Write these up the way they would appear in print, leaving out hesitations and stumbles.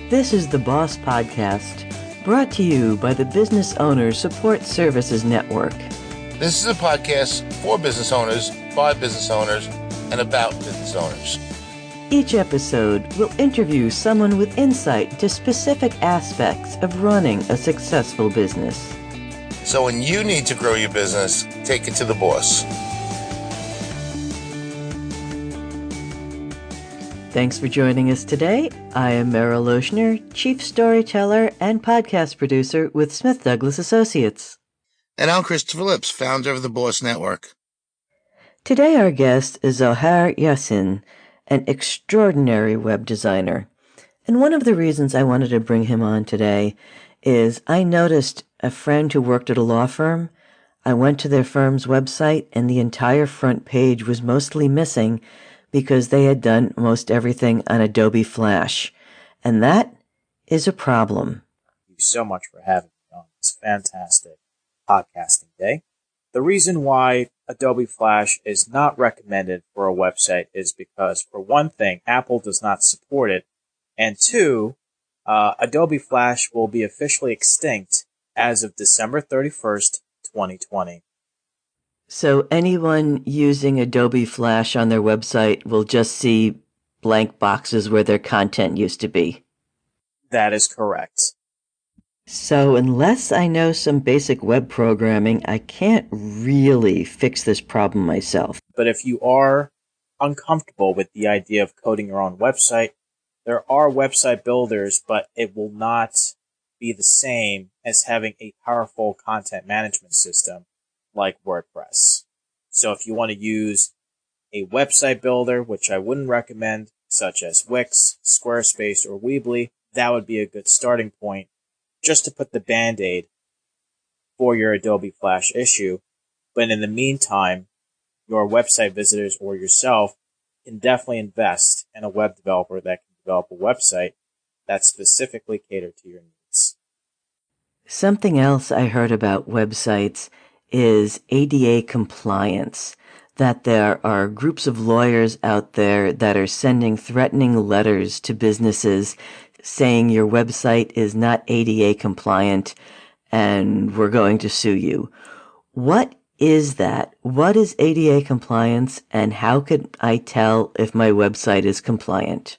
This is the Boss Podcast, brought to you by the Business Owners Support Services Network. This is a podcast for business owners, by business owners, and about business owners. Each episode will interview someone with insight to specific aspects of running a successful business. So when you need to grow your business, take it to the boss. Thanks for joining us today. I am Meryl Lochner, Chief Storyteller and Podcast Producer with Smith Douglas Associates. And I'm Christopher Lips, founder of the Boss Network. Today our guest is Zohair Yassin, an extraordinary web designer. And one of the reasons I wanted to bring him on today is I noticed a friend who worked at a law firm. I went to their firm's website and the entire front page was mostly missing because they had done most everything on Adobe Flash. And that is a problem. Thank you so much for having me on this fantastic podcasting day. The reason why Adobe Flash is not recommended for a website is because, for one thing, Apple does not support it, and two, Adobe Flash will be officially extinct as of December 31st, 2020. So anyone using Adobe Flash on their website will just see blank boxes where their content used to be. That is correct. So unless I know some basic web programming, I can't really fix this problem myself. But if you are uncomfortable with the idea of coding your own website, there are website builders, but it will not be the same as having a powerful content management system like WordPress. So if you want to use a website builder, which I wouldn't recommend, such as Wix, Squarespace, or Weebly, that would be a good starting point just to put the Band-Aid for your Adobe Flash issue. But in the meantime, your website visitors or yourself can definitely invest in a web developer that can develop a website that's specifically catered to your needs. Something else I heard about websites is ADA compliance, that there are groups of lawyers out there that are sending threatening letters to businesses saying your website is not ADA compliant and we're going to sue you. What is that? What is ADA compliance, and how can I tell if my website is compliant?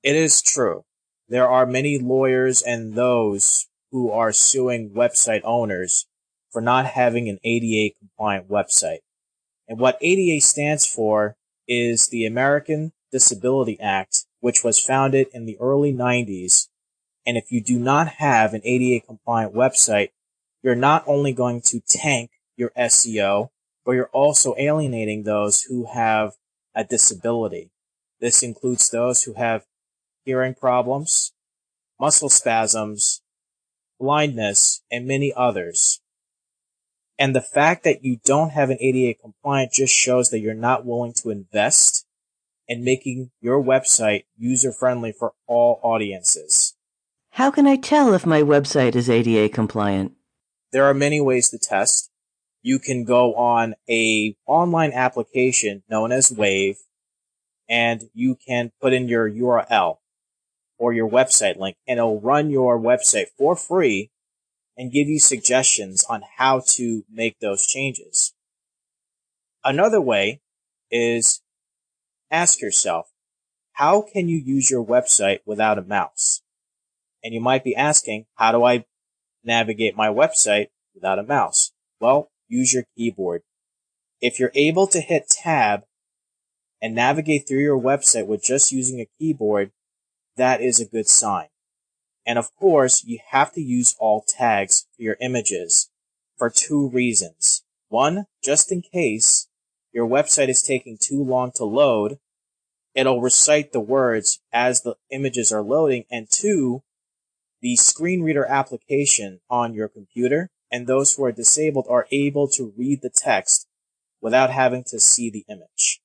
It is true. There are many lawyers and those who are suing website owners for not having an ADA compliant website. And what ADA stands for is the American Disability Act, which was founded in the early 90s. And if you do not have an ADA compliant website, you're not only going to tank your SEO, but you're also alienating those who have a disability. This includes those who have hearing problems, muscle spasms, blindness, and many others. And the fact that you don't have an ADA compliant just shows that you're not willing to invest in making your website user-friendly for all audiences. How can I tell if my website is ADA compliant? There are many ways to test. You can go on a online application known as Wave, and you can put in your URL or your website link, and it'll run your website for free and give you suggestions on how to make those changes. Another way is ask yourself, how can you use your website without a mouse? And you might be asking, how do I navigate my website without a mouse? Well, use your keyboard. If you're able to hit Tab and navigate through your website with just using a keyboard, that is a good sign. And of course, you have to use alt tags for your images for two reasons. One, just in case your website is taking too long to load, it'll recite the words as the images are loading. And two, the screen reader application on your computer and those who are disabled are able to read the text without having to see the image.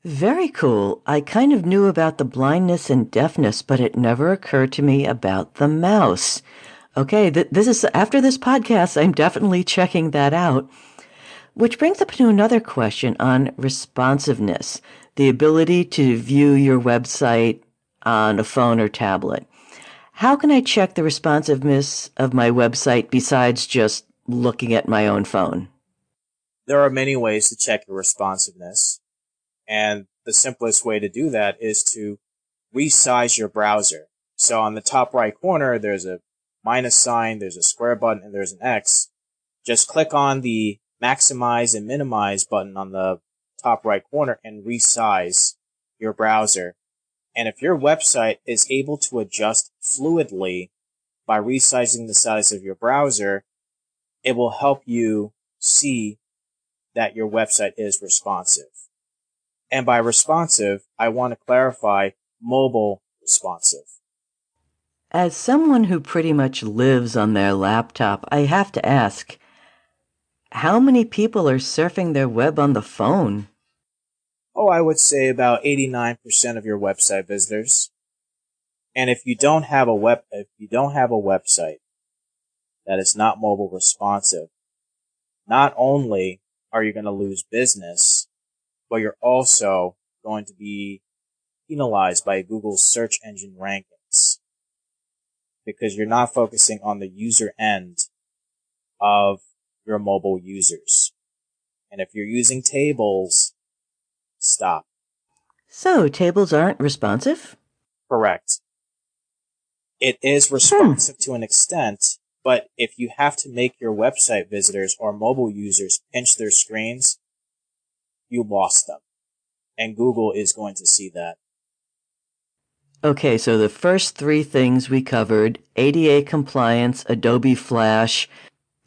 Very cool. I kind of knew about the blindness and deafness, but it never occurred to me about the mouse. Okay, this is after this podcast, I'm definitely checking that out. Which brings up to another question on responsiveness, the ability to view your website on a phone or tablet. How can I check the responsiveness of my website besides just looking at my own phone? There are many ways to check your responsiveness, and the simplest way to do that is to resize your browser. So on the top right corner, there's a minus sign, there's a square button, and there's an X. Just click on the maximize and minimize button on the top right corner and resize your browser. And if your website is able to adjust fluidly by resizing the size of your browser, it will help you see that your website is responsive. And by responsive, I want to clarify mobile responsive. As someone who pretty much lives on their laptop, I have to ask, how many people are surfing their web on the phone? Oh, I would say about 89% of your website visitors. And if you don't have a website that is not mobile responsive, not only are you going to lose business, but you're also going to be penalized by Google's search engine rankings because you're not focusing on the user end of your mobile users. And if you're using tables, stop. So, tables aren't responsive? Correct. It is responsive to an extent, but if you have to make your website visitors or mobile users pinch their screens, you lost them. And Google is going to see that. Okay, so the first three things we covered, ADA compliance, Adobe Flash,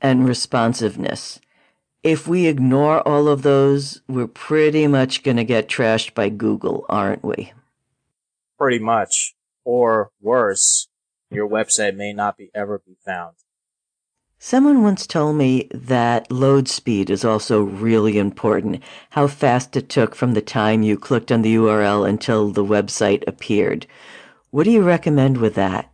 and responsiveness. If we ignore all of those, we're pretty much going to get trashed by Google, aren't we? Pretty much. Or worse, your website may not ever be found. Someone once told me that load speed is also really important, how fast it took from the time you clicked on the URL until the website appeared. What do you recommend with that?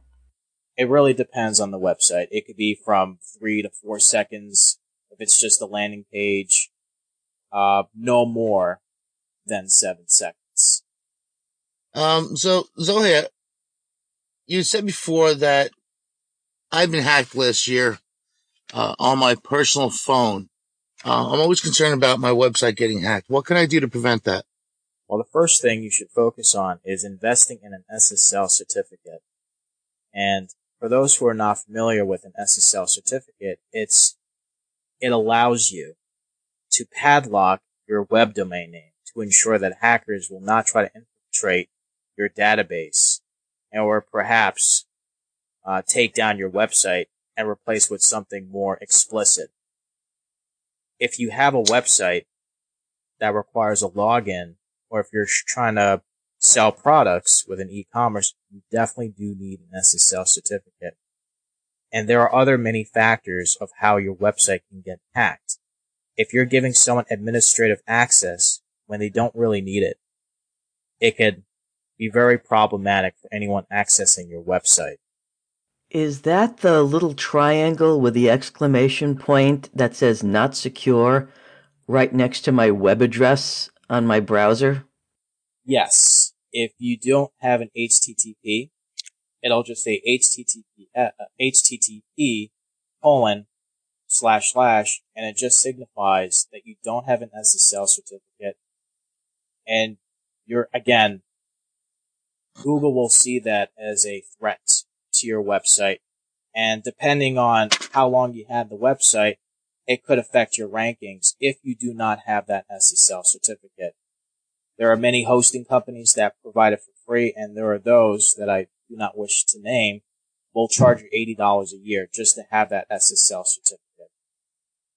It really depends on the website. It could be from 3 to 4 seconds if it's just a landing page, no more than 7 seconds. So Zohair, you said before that I've been hacked last year on my personal phone. I'm always concerned about my website getting hacked. What can I do to prevent that? Well, the first thing you should focus on is investing in an SSL certificate. And for those who are not familiar with an SSL certificate, it allows you to padlock your web domain name to ensure that hackers will not try to infiltrate your database or perhaps take down your website and replace with something more explicit. If you have a website that requires a login, or if you're trying to sell products with an e-commerce, you definitely do need an SSL certificate. And there are other many factors of how your website can get hacked. If you're giving someone administrative access when they don't really need it, it could be very problematic for anyone accessing your website. Is that the little triangle with the exclamation point that says not secure right next to my web address on my browser? Yes. If you don't have an HTTP, it'll just say HTTP:// and it just signifies that you don't have an SSL certificate. And Google will see that as a threat to your website. And depending on how long you had the website, it could affect your rankings if you do not have that SSL certificate. There are many hosting companies that provide it for free, and there are those that I do not wish to name will charge you $80 a year just to have that SSL certificate.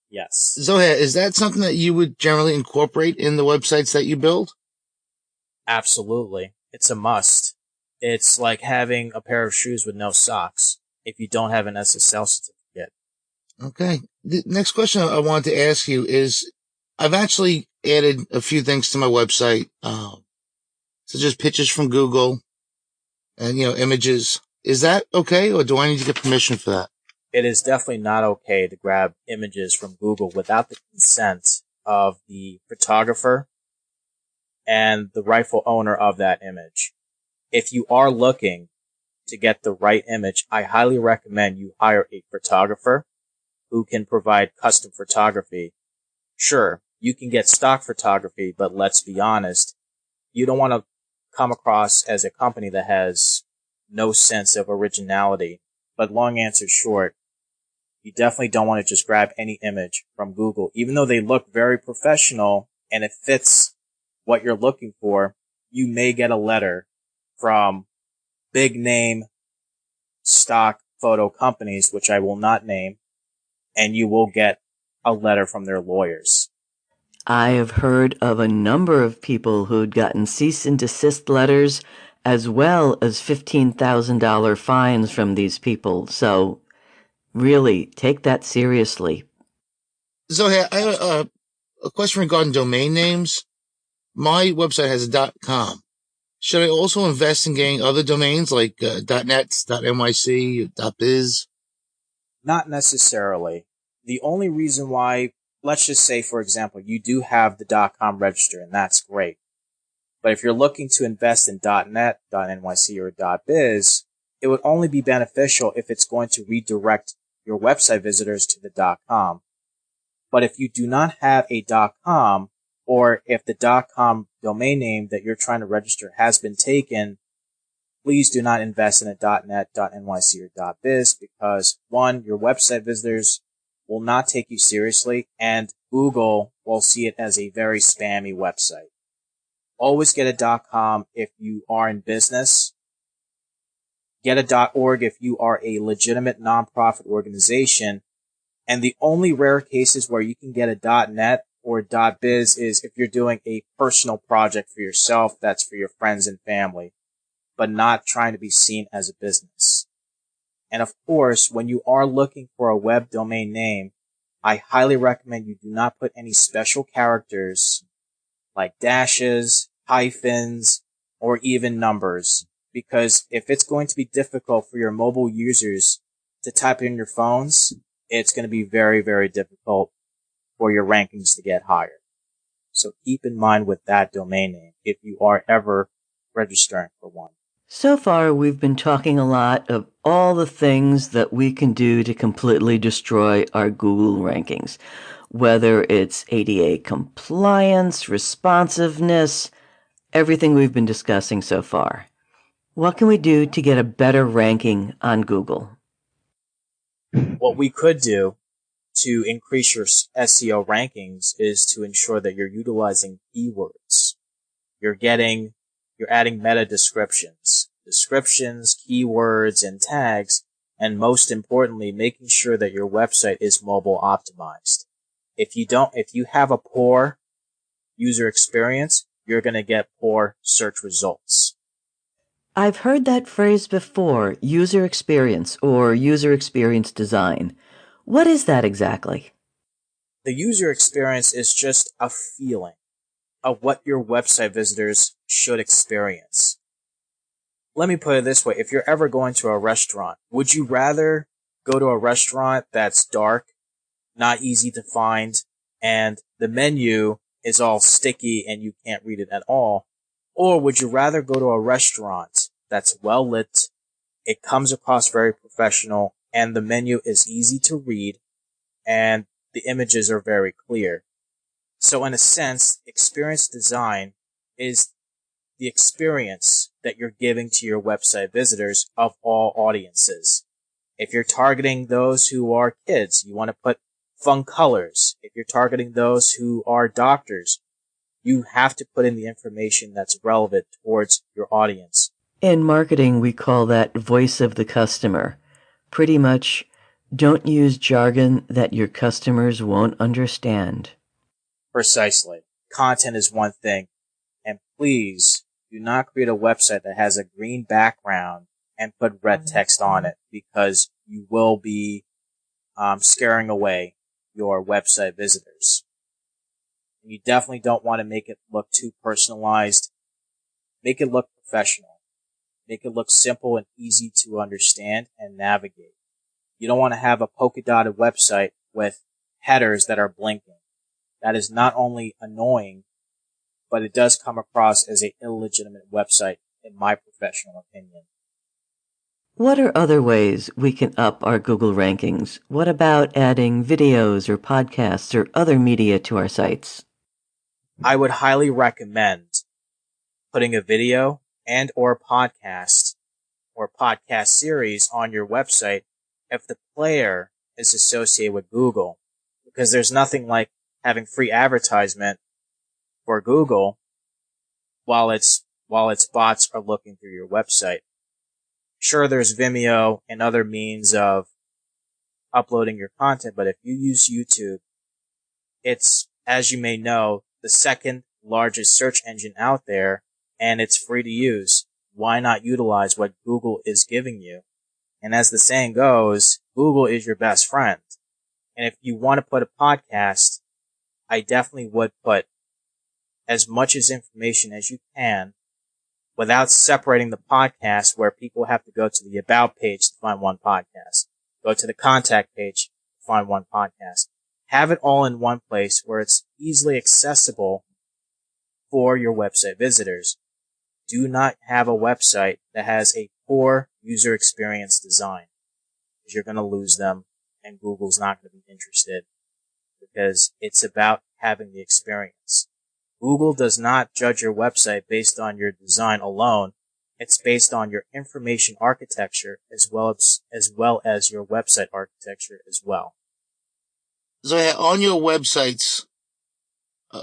Yes. Zohair, is that something that you would generally incorporate in the websites that you build? Absolutely. It's a must. It's like having a pair of shoes with no socks if you don't have an SSL certificate. Okay. The next question I wanted to ask you is, I've actually added a few things to my website, such as pictures from Google and, images. Is that okay, or do I need to get permission for that? It is definitely not okay to grab images from Google without the consent of the photographer and the rightful owner of that image. if you are looking to get the right image, I highly recommend you hire a photographer who can provide custom photography. Sure, you can get stock photography, but let's be honest, you don't want to come across as a company that has no sense of originality. But long answer short, you definitely don't want to just grab any image from Google. Even though they look very professional and it fits what you're looking for, you may get a letter from big name stock photo companies, which I will not name, and you will get a letter from their lawyers. I have heard of a number of people who'd gotten cease and desist letters as well as $15,000 fines from these people. So really, take that seriously. So hey, I have a question regarding domain names. My website has a .com. Should I also invest in getting other domains like .net, .nyc, .biz? Not necessarily. The only reason why, let's just say, for example, you do have the .com register, and that's great. But if you're looking to invest in .net, .nyc, or .biz, it would only be beneficial if it's going to redirect your website visitors to the .com. But if you do not have a .com, or if the .com domain name that you're trying to register has been taken, please do not invest in a .net, .nyc, or .biz because, one, your website visitors will not take you seriously, and Google will see it as a very spammy website. Always get a .com if you are in business. Get a .org if you are a legitimate nonprofit organization. And the only rare cases where you can get a .net or .biz is if you're doing a personal project for yourself, that's for your friends and family, but not trying to be seen as a business. And of course, when you are looking for a web domain name, I highly recommend you do not put any special characters like dashes, hyphens, or even numbers, because if it's going to be difficult for your mobile users to type in your phones, it's going to be very, very difficult for your rankings to get higher. So keep in mind with that domain name if you are ever registering for one. So far, we've been talking a lot of all the things that we can do to completely destroy our Google rankings, whether it's ADA compliance, responsiveness, everything we've been discussing so far. What can we do to get a better ranking on Google? What we could do to increase your SEO rankings is to ensure that you're utilizing keywords. You're adding meta descriptions, keywords, and tags, and most importantly, making sure that your website is mobile optimized. If you have a poor user experience, you're going to get poor search results. I've heard that phrase before, user experience or user experience design. What is that exactly? The user experience is just a feeling of what your website visitors should experience. Let me put it this way. If you're ever going to a restaurant, would you rather go to a restaurant that's dark, not easy to find, and the menu is all sticky and you can't read it at all? Or would you rather go to a restaurant that's well lit, it comes across very professional, and the menu is easy to read, and the images are very clear? So in a sense, experience design is the experience that you're giving to your website visitors of all audiences. If you're targeting those who are kids, you want to put fun colors. If you're targeting those who are doctors, you have to put in the information that's relevant towards your audience. In marketing, we call that voice of the customer. Pretty much, don't use jargon that your customers won't understand. Precisely. Content is one thing. And please do not create a website that has a green background and put red text on it, because you will be scaring away your website visitors. You definitely don't want to make it look too personalized. Make it look professional. Make it look simple and easy to understand and navigate. You don't want to have a polka dotted website with headers that are blinking. That is not only annoying, but it does come across as an illegitimate website in my professional opinion. What are other ways we can up our Google rankings? What about adding videos or podcasts or other media to our sites? I would highly recommend putting a video and or podcast series on your website if the player is associated with Google, because there's nothing like having free advertisement for Google while its bots are looking through your website. Sure, there's Vimeo and other means of uploading your content, but if you use YouTube, it's, as you may know, the second largest search engine out there, and it's free to use. Why not utilize what Google is giving you? And as the saying goes, Google is your best friend. And if you want to put a podcast, I definitely would put as much as information as you can without separating the podcast where people have to go to the about page to find one podcast, go to the contact page to find one podcast. Have it all in one place where it's easily accessible for your website visitors. Do not have a website that has a poor user experience design, because you're going to lose them and Google's not going to be interested, because it's about having the experience. Google does not judge your website based on your design alone. It's based on your information architecture as well as your website architecture as well. So on your websites,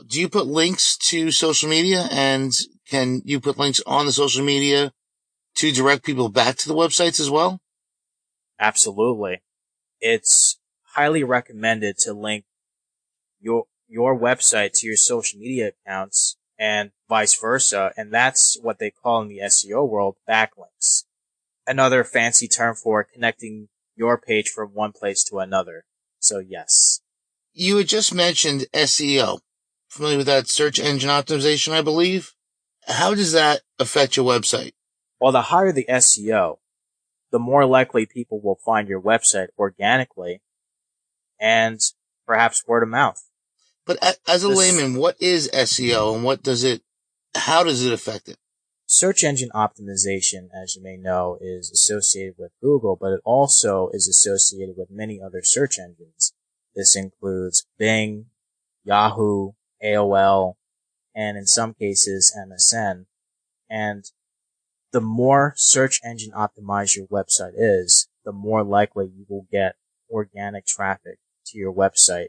do you put links to social media, and can you put links on the social media to direct people back to the websites as well? Absolutely. It's highly recommended to link your website to your social media accounts and vice versa. And that's what they call in the SEO world backlinks. Another fancy term for connecting your page from one place to another. So yes. You had just mentioned SEO. Familiar with that? Search engine optimization, I believe. How does that affect your website? Well, the higher the SEO, the more likely people will find your website organically and perhaps word of mouth. But as a layman, what is SEO and how does it affect it? Search engine optimization, as you may know, is associated with Google, but it also is associated with many other search engines. This includes Bing, Yahoo, AOL, and in some cases MSN. And the more search engine optimized your website is, the more likely you will get organic traffic to your website.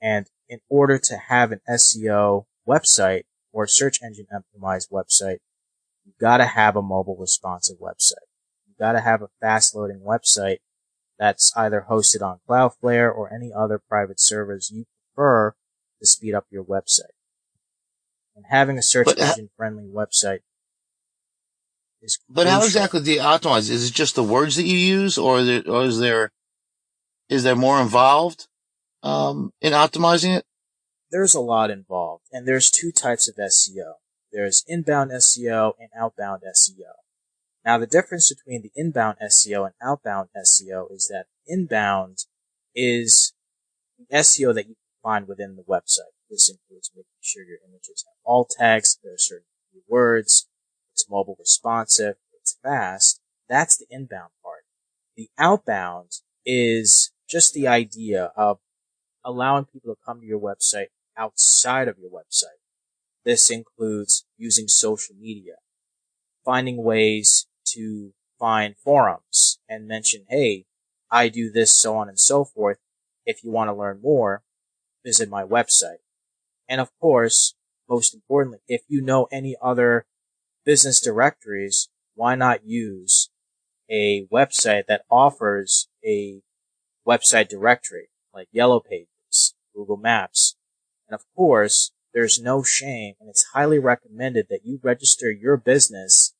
And in order to have an SEO website or search engine optimized website, you've got to have a mobile responsive website. You've got to have a fast loading website that's either hosted on Cloudflare or any other private servers you prefer to speed up your website. And having a search engine friendly website is crucial. But how exactly do you optimize? Is it just the words that you use, or is there more involved in optimizing it? There's a lot involved, and there's two types of SEO. There's inbound SEO and outbound SEO. Now, the difference between the inbound SEO and outbound SEO is that inbound is the SEO that you can find within the website. This includes making sure your images have alt tags, there are certain keywords, it's mobile responsive, it's fast. That's the inbound part. The outbound is just the idea of allowing people to come to your website outside of your website. This includes using social media, finding ways to find forums and mention, hey, I do this, so on and so forth. If you want to learn more, visit my website. And of course, most importantly, if you know any other business directories, why not use a website that offers a website directory like Yellow Pages, Google Maps. And of course, there's no shame, and it's highly recommended that you register your business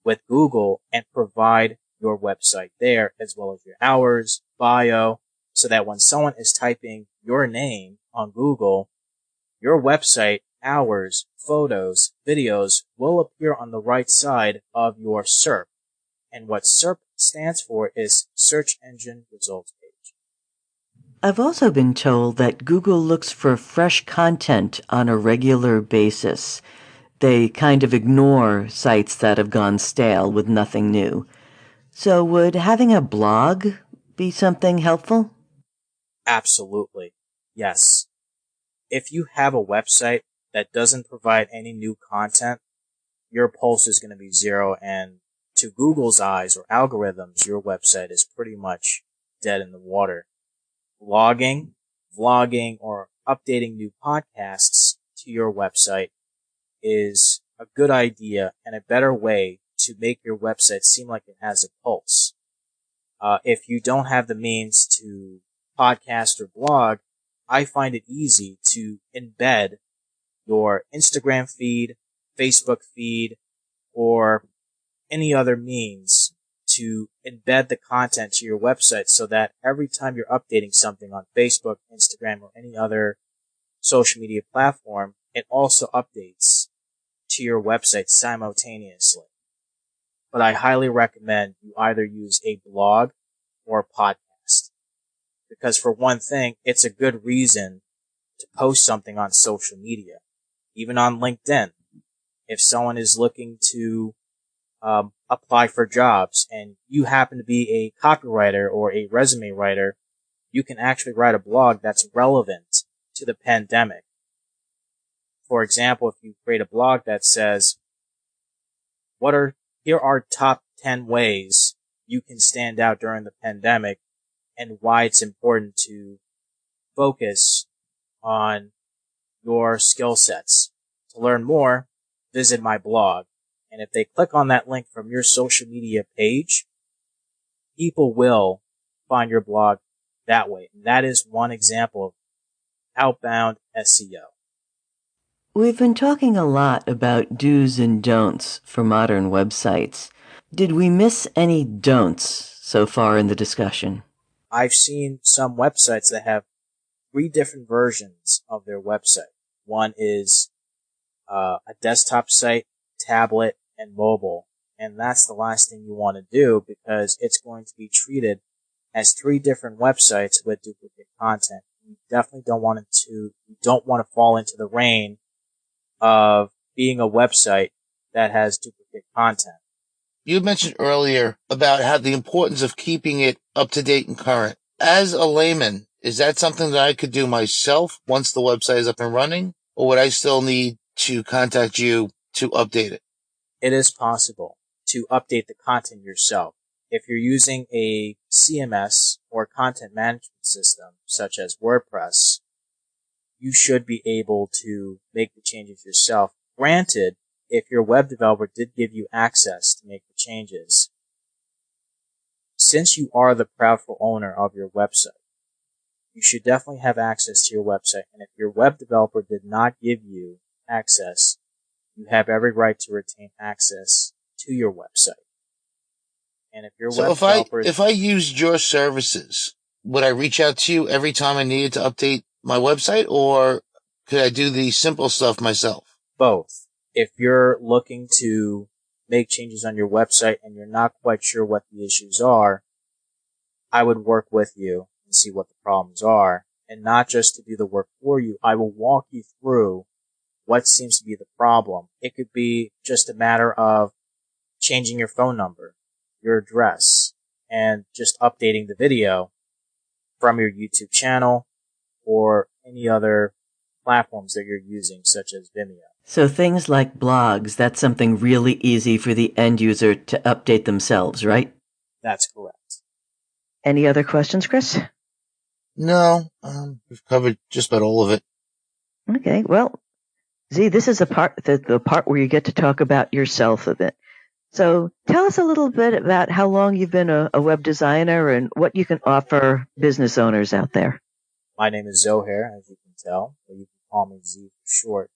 with Google and provide your website there, as well as your hours, bio, so that when someone is typing your name on Google, your website, hours, photos, videos will appear on the right side of your SERP. And what SERP stands for is Search Engine Results Page. I've also been told that Google looks for fresh content on a regular basis. they kind of ignore sites that have gone stale with nothing new. So would having a blog be something helpful? Absolutely. Yes. If you have a website that doesn't provide any new content, your pulse is going to be zero, and to Google's eyes or algorithms, your website is pretty much dead in the water. Blogging, vlogging, or updating new podcasts to your website is a good idea and a better way to make your website seem like it has a pulse. If you don't have the means to podcast or blog, I find it easy to embed your Instagram feed, Facebook feed, or any other means to embed the content to your website so that every time you're updating something on Facebook, Instagram, or any other social media platform, it also updates to your website simultaneously. But I highly recommend you either use a blog or a podcast. Because for one thing, it's a good reason to post something on social media, even on LinkedIn. If someone is looking to apply for jobs and you happen to be a copywriter or a resume writer, you can actually write a blog that's relevant to the pandemic. For example, if you create a blog that says, here are top 10 ways you can stand out during the pandemic and why it's important to focus on your skill sets. To learn more, visit my blog. And if they click on that link from your social media page, people will find your blog that way. And that is one example of outbound SEO. We've been talking a lot about do's and don'ts for modern websites. Did we miss any don'ts so far in the discussion? I've seen some websites that have 3 different versions of their website. One is a desktop site, tablet, and mobile. And that's the last thing you want to do because it's going to be treated as 3 different websites with duplicate content. You definitely don't want to fall into the reign of being a website that has duplicate content. You mentioned earlier about how the importance of keeping it up to date and current. As a layman, is that something that I could do myself once the website is up and running? Or would I still need to contact you to update it? It is possible to update the content yourself. If you're using a CMS or content management system, such as WordPress, you should be able to make the changes yourself. Granted, if your web developer did give you access to make the changes, since you are the proudful owner of your website, you should definitely have access to your website. And if your web developer did not give you access, you have every right to retain access to your website. And if your So web developer if I used your services, would I reach out to you every time I needed to update my website, or could I do the simple stuff myself? both. If you're looking to make changes on your website and you're not quite sure what the issues are, I would work with you and see what the problems are. And not just to do the work for you, I will walk you through what seems to be the problem. It could be just a matter of changing your phone number, your address, and just updating the video from your YouTube channel or any other platforms that you're using, such as Vimeo. So things like blogs, that's something really easy for the end user to update themselves, right? That's correct. Any other questions, Chris? No, we've covered just about all of it. Okay, well, Z, this is the part where you get to talk about yourself a bit. So tell us a little bit about how long you've been a web designer and what you can offer business owners out there. My name is Zohair, as you can tell, or you can call me Z for short.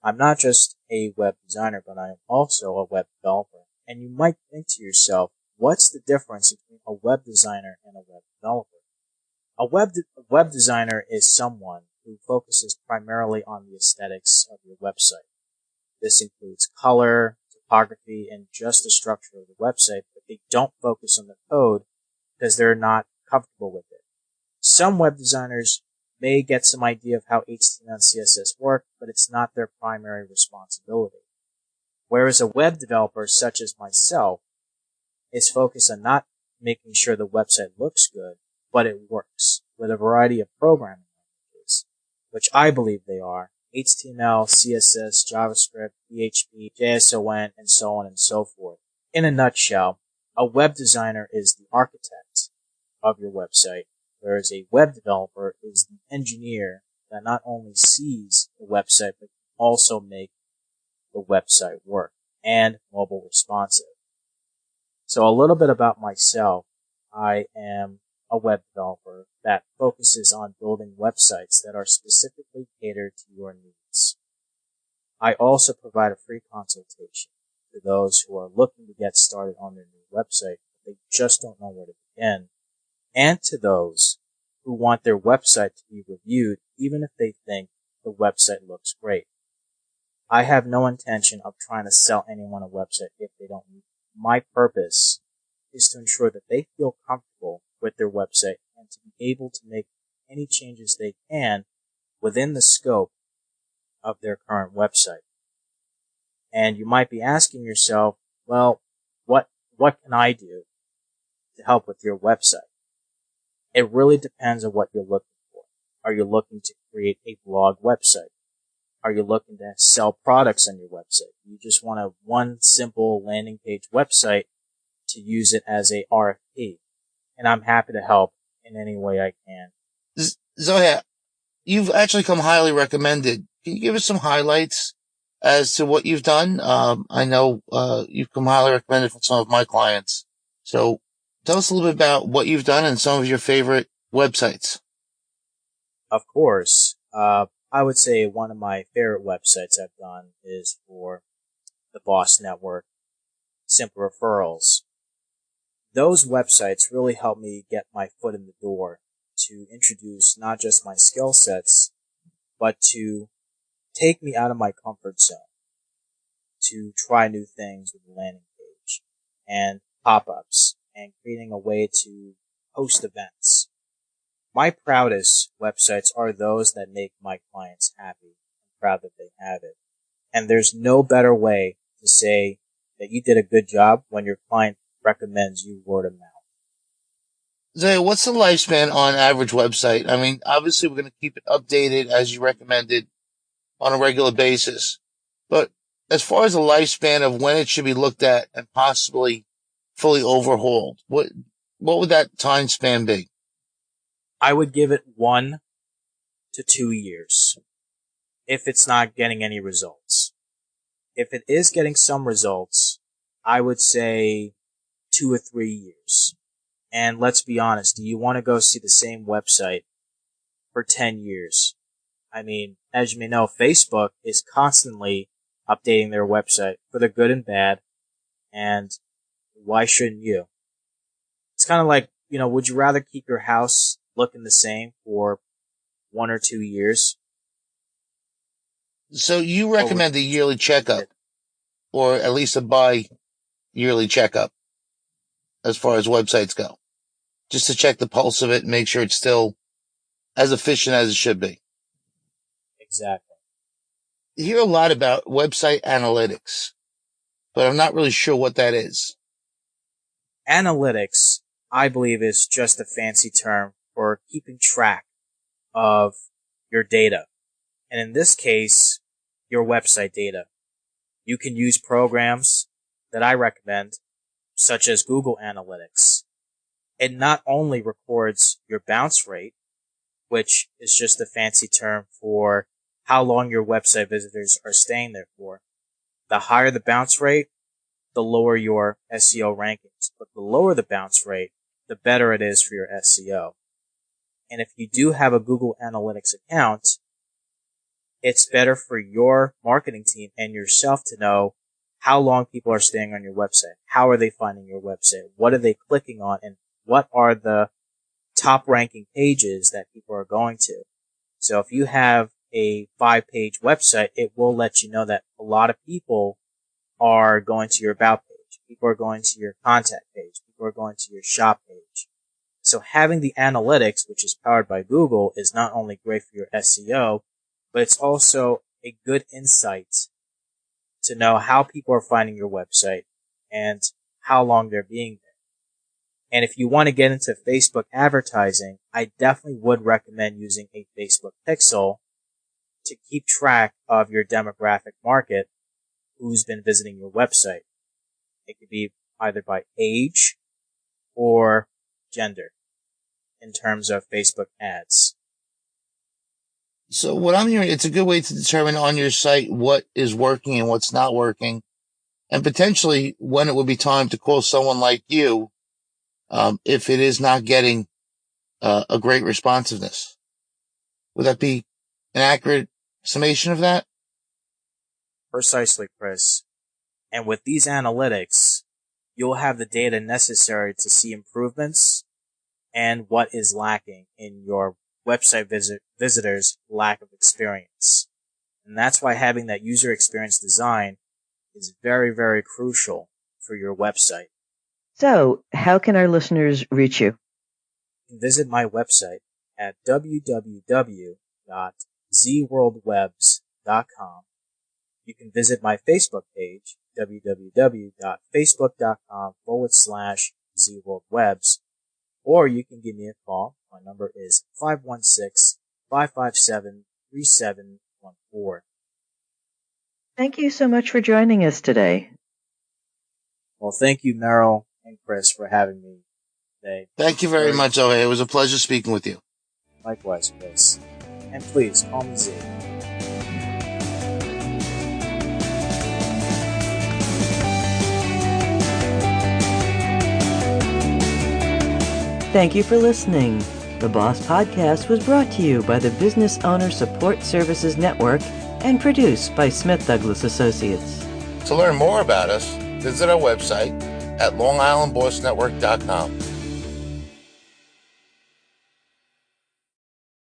I'm not just a web designer, but I am also a web developer. And you might think to yourself, what's the difference between a web designer and a web developer? A web designer is someone who focuses primarily on the aesthetics of your website. This includes color, topography, and just the structure of the website, but they don't focus on the code because they're not comfortable with it. Some web designers may get some idea of how HTML and CSS work, but it's not their primary responsibility. Whereas a web developer such as myself is focused on not making sure the website looks good, but it works with a variety of programming languages, which I believe they are: HTML, CSS, JavaScript, PHP, JSON, and so on and so forth. In a nutshell, a web designer is the architect of your website, whereas a web developer is the engineer that not only sees the website, but can also make the website work and mobile responsive. So a little bit about myself. I am a web developer that focuses on building websites that are specifically catered to your needs. I also provide a free consultation to those who are looking to get started on their new website, but they just don't know where to begin, and to those who want their website to be reviewed even if they think the website looks great. I have no intention of trying to sell anyone a website if they don't need it. My purpose is to ensure that they feel comfortable with their website and to be able to make any changes they can within the scope of their current website. And you might be asking yourself, well, what can I do to help with your website? It really depends on what you're looking for. Are you looking to create a blog website? Are you looking to sell products on your website? You just want a one simple landing page website to use it as a RFP. And I'm happy to help in any way I can. Zohair, you've actually come highly recommended. Can you give us some highlights as to what you've done? I know you've come highly recommended from some of my clients. So tell us a little bit about what you've done and some of your favorite websites. Of course. I would say one of my favorite websites I've done is for the Boss Network, Simple Referrals. Those websites really help me get my foot in the door to introduce not just my skill sets, but to take me out of my comfort zone, to try new things with the landing page and pop-ups and creating a way to host events. My proudest websites are those that make my clients happy and proud that they have it. And there's no better way to say that you did a good job when your client recommends you word of mouth. Zohair, what's the lifespan on average website? I mean, obviously we're going to keep it updated as you recommended on a regular basis. But as far as the lifespan of when it should be looked at and possibly fully overhauled, what would that time span be? I would give it 1 to 2 years if it's not getting any results. If it is getting some results, I would say 2 or 3 years. And let's be honest, do you want to go see the same website for 10 years? I mean, as you may know, Facebook is constantly updating their website for the good and bad, and why shouldn't you? It's kind of like, would you rather keep your house looking the same for 1 or 2 years? So you recommend a yearly checkup, or at least a bi-yearly checkup as far as websites go, just to check the pulse of it and make sure it's still as efficient as it should be. Exactly. You hear a lot about website analytics, but I'm not really sure what that is. Analytics, I believe, is just a fancy term for keeping track of your data. And in this case, your website data. You can use programs that I recommend, such as Google Analytics. It not only records your bounce rate, which is just a fancy term for how long your website visitors are staying there for. The higher the bounce rate, the lower your SEO rankings. But the lower the bounce rate, the better it is for your SEO. And if you do have a Google Analytics account, it's better for your marketing team and yourself to know how long people are staying on your website. How are they finding your website? What are they clicking on? And what are the top ranking pages that people are going to? So if you have a 5-page website, it will let you know that a lot of people are going to your about page. People are going to your contact page. People are going to your shop page. So having the analytics, which is powered by Google, is not only great for your SEO, but it's also a good insight to know how people are finding your website and how long they're being there. And if you want to get into Facebook advertising, I definitely would recommend using a Facebook Pixel to keep track of your demographic market, who's been visiting your website. It could be either by age or gender in terms of Facebook ads. So what I'm hearing, it's a good way to determine on your site what is working and what's not working, and potentially when it would be time to call someone like you if it is not getting a great responsiveness. Would that be an accurate summation of that? Precisely, Chris. And with these analytics, you'll have the data necessary to see improvements and what is lacking in your website visitors' lack of experience. And that's why having that user experience design is very, very crucial for your website. So, how can our listeners reach you? You can visit my website at www.zworldwebs.com. You can visit my Facebook page, www.facebook.com/zworldwebs, or you can give me a call. My number is 516-557-3714. Thank you so much for joining us today. Well, thank you, Meryl and Chris, for having me today. Thank you very much, Zoe. It was a pleasure speaking with you. Likewise, Chris. And please, call me Z. Thank you for listening. The Boss Podcast was brought to you by the Business Owner Support Services Network and produced by Smith Douglas Associates. To learn more about us, visit our website at longislandbossnetwork.com.